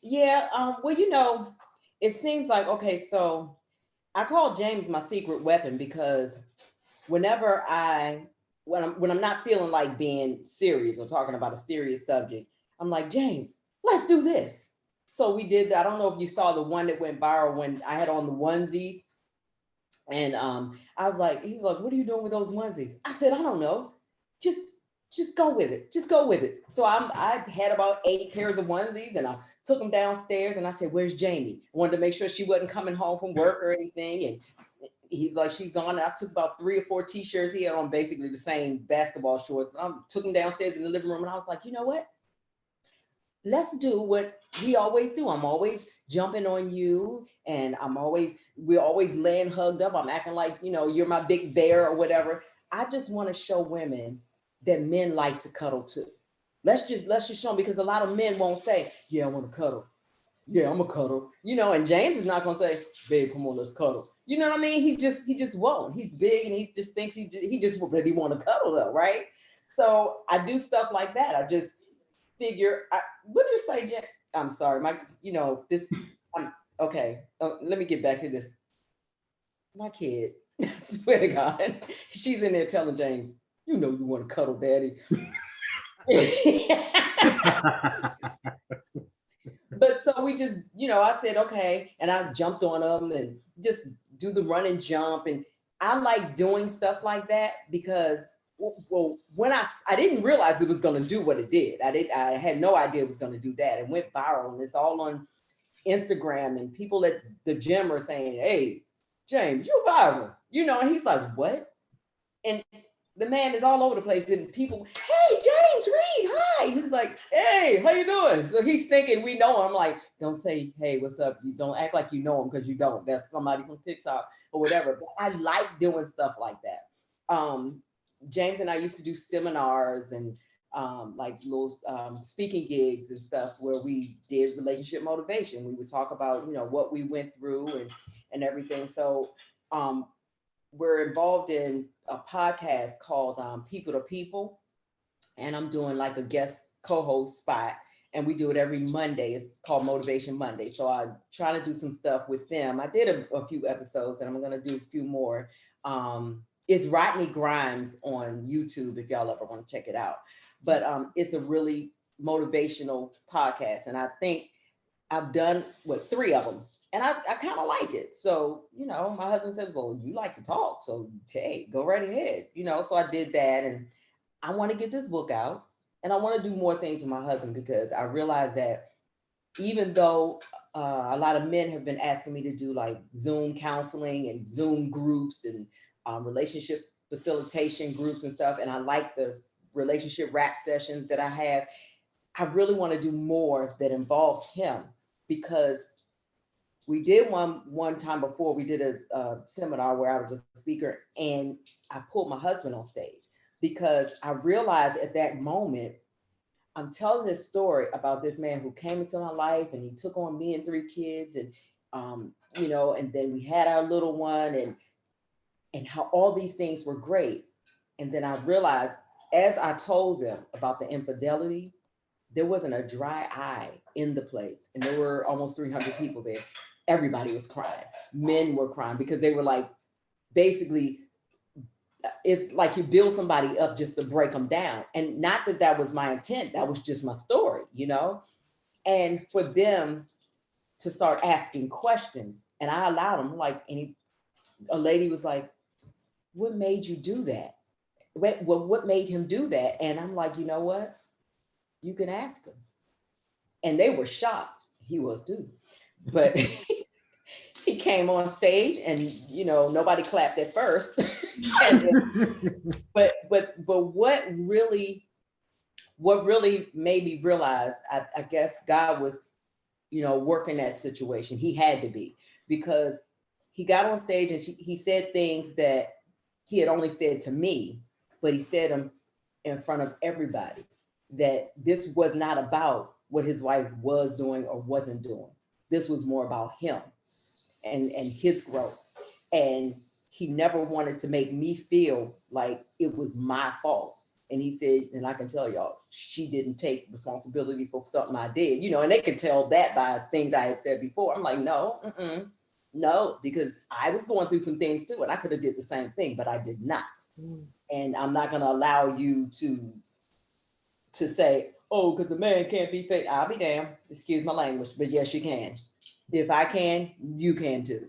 [SPEAKER 3] Yeah, well, it seems like, okay, so I call James my secret weapon, because whenever when I'm not feeling like being serious or talking about a serious subject, I'm like, James, let's do this. So we did that. I don't know if you saw the one that went viral when I had on the onesies. And I was like, he was like, what are you doing with those onesies? I said, I don't know. Just go with it. Just go with it. So I had about 8 pairs of onesies, and I took them downstairs, and I said, where's Jamie? I wanted to make sure she wasn't coming home from work or anything. And he's like, she's gone. And I took about 3 or 4 t-shirts. He had on basically the same basketball shorts. But I took him downstairs in the living room and I was like, you know what? Let's do what we always do. I'm always jumping on you and we're always laying hugged up. I'm acting like, you're my big bear or whatever. I just want to show women that men like to cuddle too. Let's just show them, because a lot of men won't say, yeah, I want to cuddle. Yeah, I'm gonna cuddle. And James is not gonna say, babe, come on, let's cuddle. You know what I mean? He just won't. He's big and he just thinks he just really want to cuddle though, right? So I do stuff like that. I just figure, what did you say, Jen? I'm sorry, okay. Let me get back to this. My kid, I swear to God, she's in there telling James, you want to cuddle, daddy. But so we just, I said, okay. And I jumped on them and just do the run and jump. And I like doing stuff like that because, well, when I didn't realize it was going to do what it did. I had no idea it was going to do that. It went viral and it's all on Instagram, and people at the gym are saying, hey, James, you're viral, and he's like, what? And the man is all over the place, and people, hey, James Reed, hi. He's like, hey, how you doing? So he's thinking we know him. I'm like, don't say, hey, what's up? You don't act like you know him, because you don't. That's somebody from TikTok or whatever. But I like doing stuff like that. James and I used to do seminars and like little speaking gigs and stuff where we did relationship motivation. We would talk about, what we went through and everything. So we're involved in a podcast called People to People, and I'm doing like a guest co-host spot, and we do it every Monday. It's called Motivation Monday. So I try to do some stuff with them. I did a few episodes, and I'm going to do a few more. It's Rodney Grimes on YouTube if y'all ever want to check it out. But it's a really motivational podcast, and I think I've done 3 of them. And I kind of like it. So, my husband said, well, you like to talk. So, hey, go right ahead. So I did that. And I want to get this book out. And I want to do more things with my husband, because I realize that even though a lot of men have been asking me to do like Zoom counseling and Zoom groups and relationship facilitation groups and stuff, and I like the relationship rap sessions that I have, I really want to do more that involves him, because we did one time before. We did a seminar where I was a speaker, and I pulled my husband on stage because I realized at that moment, I'm telling this story about this man who came into my life, and he took on me and 3 kids, and and then we had our little one, and how all these things were great. And then I realized, as I told them about the infidelity, there wasn't a dry eye in the place, and there were almost 300 people there. Everybody was crying. Men were crying because they were like, basically, it's like you build somebody up just to break them down. And not that that was my intent. That was just my story, And for them to start asking questions, and I allowed them, like, a lady was like, what made you do that? What made him do that? And I'm like, you know what? You can ask him. And they were shocked. He was too. But he came on stage, and nobody clapped at first. but what really made me realize, I guess God was working that situation. He had to be, because he got on stage and he said things that he had only said to me, but he said them in front of everybody, that this was not about what his wife was doing or wasn't doing. This was more about him and his growth. And he never wanted to make me feel like it was my fault. And he said, and I can tell y'all, she didn't take responsibility for something I did, and they could tell that by things I had said before. I'm like, no, because I was going through some things too, and I could have did the same thing, but I did not. And I'm not going to allow you to say, oh, because a man can't be fake. I'll be damned. Excuse my language, but yes, you can. If I can, you can too.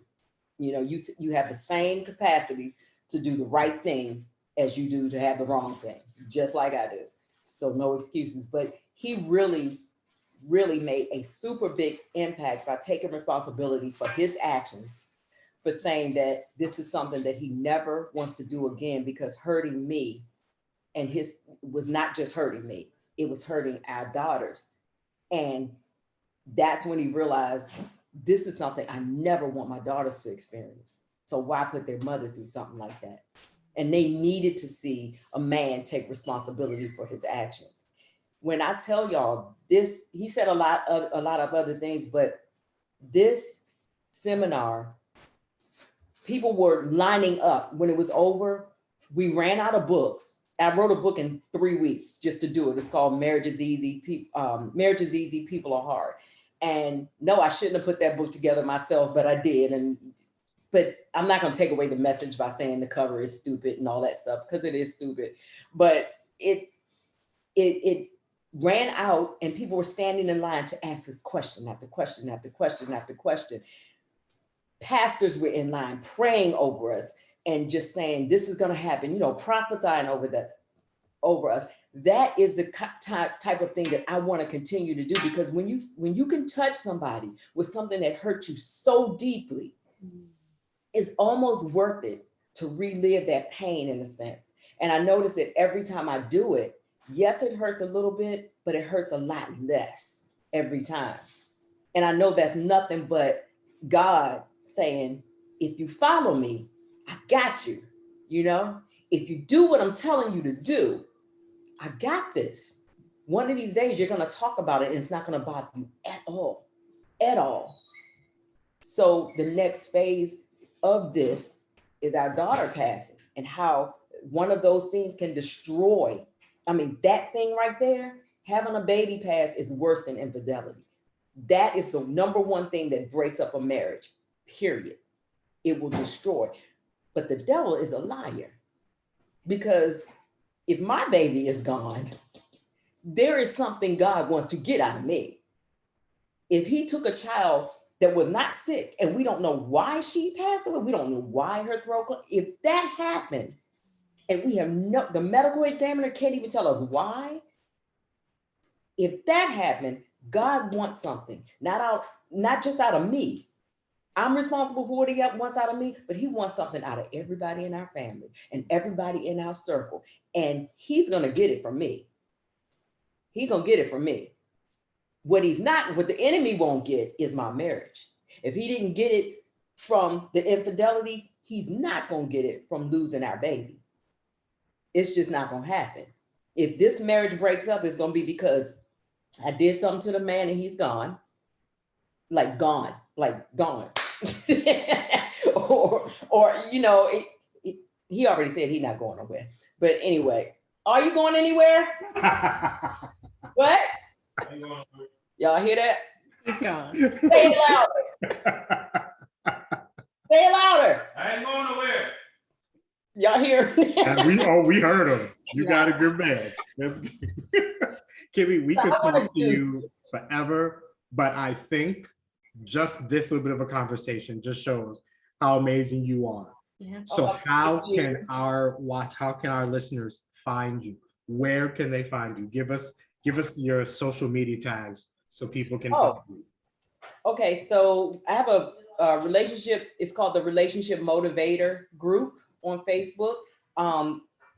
[SPEAKER 3] You have the same capacity to do the right thing as you do to have the wrong thing, just like I do. So no excuses. But he really, really made a super big impact by taking responsibility for his actions, for saying that this is something that he never wants to do again, because hurting me and his was not just hurting me, it was hurting our daughters. And that's when he realized this is something I never want my daughters to experience. So why put their mother through something like that? And they needed to see a man take responsibility for his actions. When I tell y'all this, he said a lot of other things, but this seminar, people were lining up. When it was over, we ran out of books. I wrote a book in 3 weeks just to do it. It's called Marriage is Easy. Marriage is Easy, People Are Hard. And no, I shouldn't have put that book together myself, but I did. But I'm not going to take away the message by saying the cover is stupid and all that stuff, because it is stupid. But it ran out, and people were standing in line to ask us question after question after question after question. Pastors were in line praying over us and just saying, this is going to happen, prophesying over us. That is the type of thing that I want to continue to do, because when you can touch somebody with something that hurt you so deeply, it's almost worth it to relive that pain in a sense. And I notice that every time I do it, yes, it hurts a little bit, but it hurts a lot less every time. And I know that's nothing but God saying, if you follow me, I got you. If you do what I'm telling you to do, I got this. One of these days, you're going to talk about it and it's not going to bother you at all. So the next phase of this is our daughter passing, and how one of those things can destroy. I mean, that thing right there, having a baby pass is worse than infidelity. That is the number one thing that breaks up a marriage, period. It will destroy. But the devil is a liar, because if my baby is gone, there is something God wants to get out of me. If he took a child that was not sick, and we don't know why she passed away, we don't know why her throat, if that happened, and we have the medical examiner can't even tell us why, if that happened, God wants something, not just out of me. I'm responsible for what he wants out of me, but he wants something out of everybody in our family and everybody in our circle. And he's going to get it from me. He's going to get it from me. What the enemy won't get is my marriage. If he didn't get it from the infidelity, he's not going to get it from losing our baby. It's just not going to happen. If this marriage breaks up, it's going to be because I did something to the man and he's gone. Like gone. or he already said he's not going nowhere. But anyway, are you going anywhere? What? Y'all hear that?
[SPEAKER 2] He's gone.
[SPEAKER 3] Say it louder. Say it louder.
[SPEAKER 4] I ain't going nowhere.
[SPEAKER 3] Y'all hear?
[SPEAKER 1] we heard him. You got a good man. That's good. Kimmie, we could talk to you forever, but I think just this little bit of a conversation just shows how amazing you are.
[SPEAKER 2] Yeah.
[SPEAKER 1] So how can our listeners find you? Where can they find you? Give us your social media tags so people can find you.
[SPEAKER 3] Okay, so I have a relationship. It's called the Relationship Motivator group on Facebook.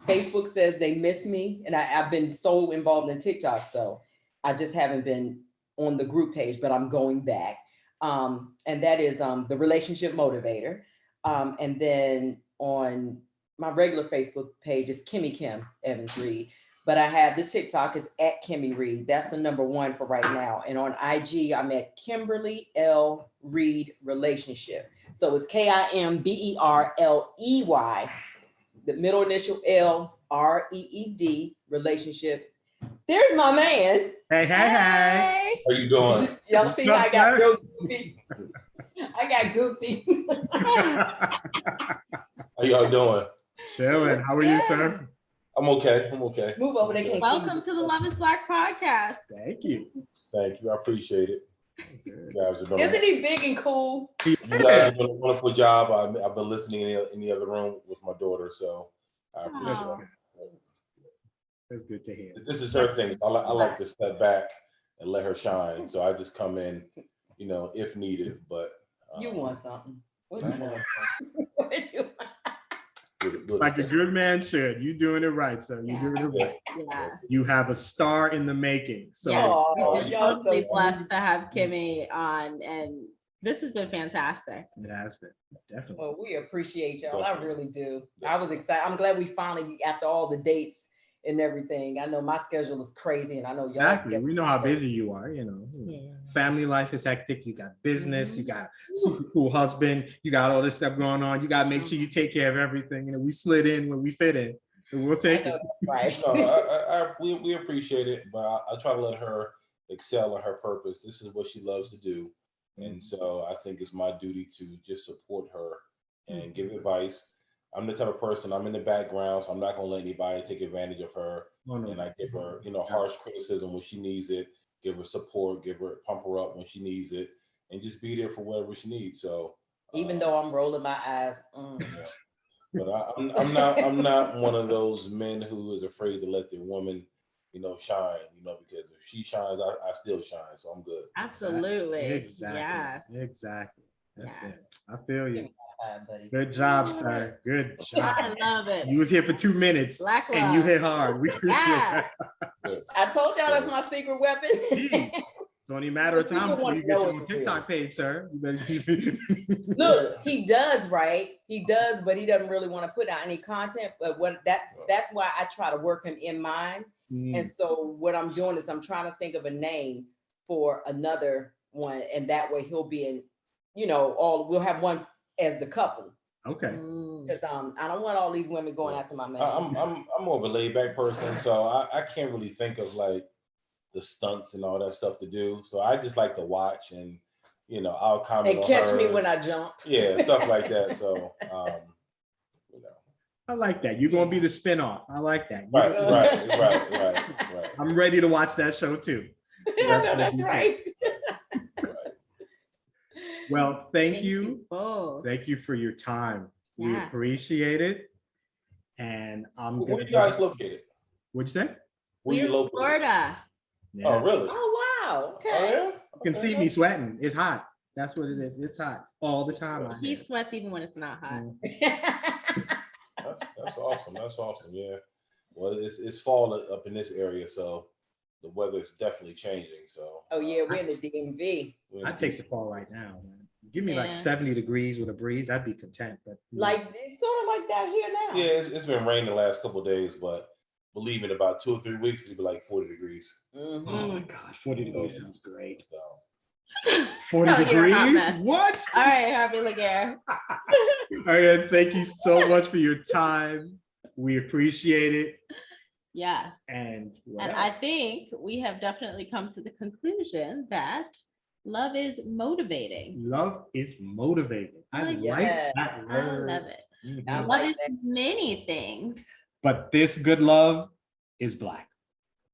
[SPEAKER 3] Facebook says they miss me, and I've been so involved in TikTok, so I just haven't been on the group page, but I'm going back. And that is the Relationship Motivator. And then on my regular Facebook page is Kimmie Kim Evans Reed. But I have the TikTok is at Kimmie Reed. That's the #1 for right now. And on IG, I'm at Kimberly L. Reed Relationship. So it's KIMBERLEY, the middle initial L, REED Relationship. There's my man.
[SPEAKER 1] Hey.
[SPEAKER 4] How you doing?
[SPEAKER 3] Y'all see how I got real goofy? I got goofy.
[SPEAKER 4] How y'all doing?
[SPEAKER 1] Chilling. How are you, sir?
[SPEAKER 4] I'm okay.
[SPEAKER 3] Move over. They can't
[SPEAKER 2] Welcome to the Love is Black podcast.
[SPEAKER 1] Thank you.
[SPEAKER 4] Thank you. I appreciate it. You guys are doing.
[SPEAKER 3] Isn't he big and cool?
[SPEAKER 4] You guys are doing a wonderful job. I've been listening in the other room with my daughter, so I appreciate it.
[SPEAKER 1] That's good to hear.
[SPEAKER 4] This is her thing. I like to step back and let her shine. So I just come in, if needed. But
[SPEAKER 3] You want something? What you want? What you want?
[SPEAKER 1] Like a good man should. You're doing it right, sir. You're doing it right.
[SPEAKER 2] Yeah.
[SPEAKER 1] You have a star in the making. So
[SPEAKER 2] Yes,
[SPEAKER 3] Oh,
[SPEAKER 2] we've been
[SPEAKER 3] y'all so
[SPEAKER 2] totally
[SPEAKER 3] cute.
[SPEAKER 2] blessed to have Kimmie on, and this has been fantastic.
[SPEAKER 1] it has been definitely.
[SPEAKER 3] Well, we appreciate y'all. I really do. I was excited. I'm glad we finally, after all the dates and everything. I know my schedule is crazy, and I know y'all.
[SPEAKER 1] Exactly. We know how busy you are.
[SPEAKER 2] Yeah.
[SPEAKER 1] Family life is hectic. You got business. You
[SPEAKER 2] Mhm.
[SPEAKER 1] got super cool husband. You got all this stuff going on. You got to make sure you take care of everything. We slid in when we fit in. And we'll take it.
[SPEAKER 3] Right.
[SPEAKER 4] No, we appreciate it, but I try to let her excel in her purpose. This is what she loves to do. And so I think it's my duty to just support her and give advice. I'm the type of person, I'm in the background, so I'm not going to let anybody take advantage of her. And I give her, harsh criticism when she needs it, give her support, pump her up when she needs it, and just be there for whatever she needs. So
[SPEAKER 3] Even though I'm rolling my eyes.
[SPEAKER 4] yeah. But I'm not one of those men who is afraid to let the woman, shine, because if she shines, I still shine. So I'm good.
[SPEAKER 2] Absolutely.
[SPEAKER 1] Exactly.
[SPEAKER 2] Yes.
[SPEAKER 1] Exactly. That's
[SPEAKER 2] Yes.
[SPEAKER 1] it. I feel you.
[SPEAKER 3] Buddy.
[SPEAKER 1] Good job, sir. Good job.
[SPEAKER 2] I love it.
[SPEAKER 1] You was here for 2 minutes
[SPEAKER 2] Black love.
[SPEAKER 1] and you hit hard. We appreciate
[SPEAKER 2] Yes.
[SPEAKER 1] that.
[SPEAKER 3] I told y'all that's my secret weapon.
[SPEAKER 1] It's only a matter of time
[SPEAKER 3] People
[SPEAKER 1] before
[SPEAKER 3] wanna
[SPEAKER 1] you get
[SPEAKER 3] know
[SPEAKER 1] your own
[SPEAKER 3] it's real.
[SPEAKER 1] TikTok page, sir. You better keep it.
[SPEAKER 3] Look, he does, right? He does, but he doesn't really want to put out any content. But that's why I try to work him in mind. And so what I'm doing is I'm trying to think of a name for another one, and that way he'll be in, we'll have one as the couple.
[SPEAKER 1] Okay.
[SPEAKER 3] Because I don't want all these women going after my man.
[SPEAKER 4] I'm more of a laid back person, so I can't really think of like the stunts and all that stuff to do. So I just like to watch and I'll comment
[SPEAKER 3] And
[SPEAKER 4] on
[SPEAKER 3] catch me
[SPEAKER 4] hers.
[SPEAKER 3] when I jump.
[SPEAKER 4] Yeah, stuff like that. So
[SPEAKER 1] I like that. You're gonna be the spinoff. I like that.
[SPEAKER 4] right.
[SPEAKER 1] I'm ready to watch that show too.
[SPEAKER 3] Yeah, no, that's right.
[SPEAKER 1] Well, thank you.
[SPEAKER 2] both.
[SPEAKER 1] Thank you for your time. We
[SPEAKER 2] Yes.
[SPEAKER 1] appreciate it. And I'm
[SPEAKER 4] Where
[SPEAKER 1] gonna.
[SPEAKER 4] you guys located?
[SPEAKER 1] What'd you say?
[SPEAKER 4] Where you
[SPEAKER 2] We're in
[SPEAKER 4] located?
[SPEAKER 2] Florida.
[SPEAKER 1] Yeah.
[SPEAKER 4] Oh, really?
[SPEAKER 3] Oh, wow. Okay.
[SPEAKER 4] Oh, yeah?
[SPEAKER 1] You can see me sweating. It's hot. That's what it is. It's hot all the time. out
[SPEAKER 2] He
[SPEAKER 1] here.
[SPEAKER 2] sweats even when it's not hot.
[SPEAKER 4] That's awesome. That's awesome. Yeah. Well, it's fall up in this area, so the weather is definitely changing. So.
[SPEAKER 3] Oh yeah, we're in the DMV.
[SPEAKER 1] I'd take the fall right now, man. Give me like
[SPEAKER 2] Yeah.
[SPEAKER 1] 70 degrees with a breeze. I'd be content. But
[SPEAKER 3] Like it's sort of like that here now.
[SPEAKER 4] Yeah, it's been raining the last couple of days, but believe me, in about 2 or 3 weeks, it'll be like 40 degrees.
[SPEAKER 3] Mhm.
[SPEAKER 1] oh my gosh, 40 degrees sounds great.
[SPEAKER 4] So.
[SPEAKER 1] 40
[SPEAKER 2] Oh, you're a hot
[SPEAKER 1] degrees?
[SPEAKER 2] mess.
[SPEAKER 1] What?
[SPEAKER 2] All right, Harvey Laguerre.
[SPEAKER 1] Again, thank you so much for your time. We appreciate it.
[SPEAKER 2] Yes.
[SPEAKER 1] And what
[SPEAKER 2] And
[SPEAKER 1] else?
[SPEAKER 2] I think we have definitely come to the conclusion that love is motivating.
[SPEAKER 1] Love is motivating. I
[SPEAKER 2] Like
[SPEAKER 1] like
[SPEAKER 3] that.
[SPEAKER 1] that
[SPEAKER 2] I
[SPEAKER 1] word.
[SPEAKER 2] love it.
[SPEAKER 1] Mhm.
[SPEAKER 3] I
[SPEAKER 2] Love
[SPEAKER 3] like
[SPEAKER 2] is
[SPEAKER 3] that.
[SPEAKER 2] many things.
[SPEAKER 1] But this good love is Black.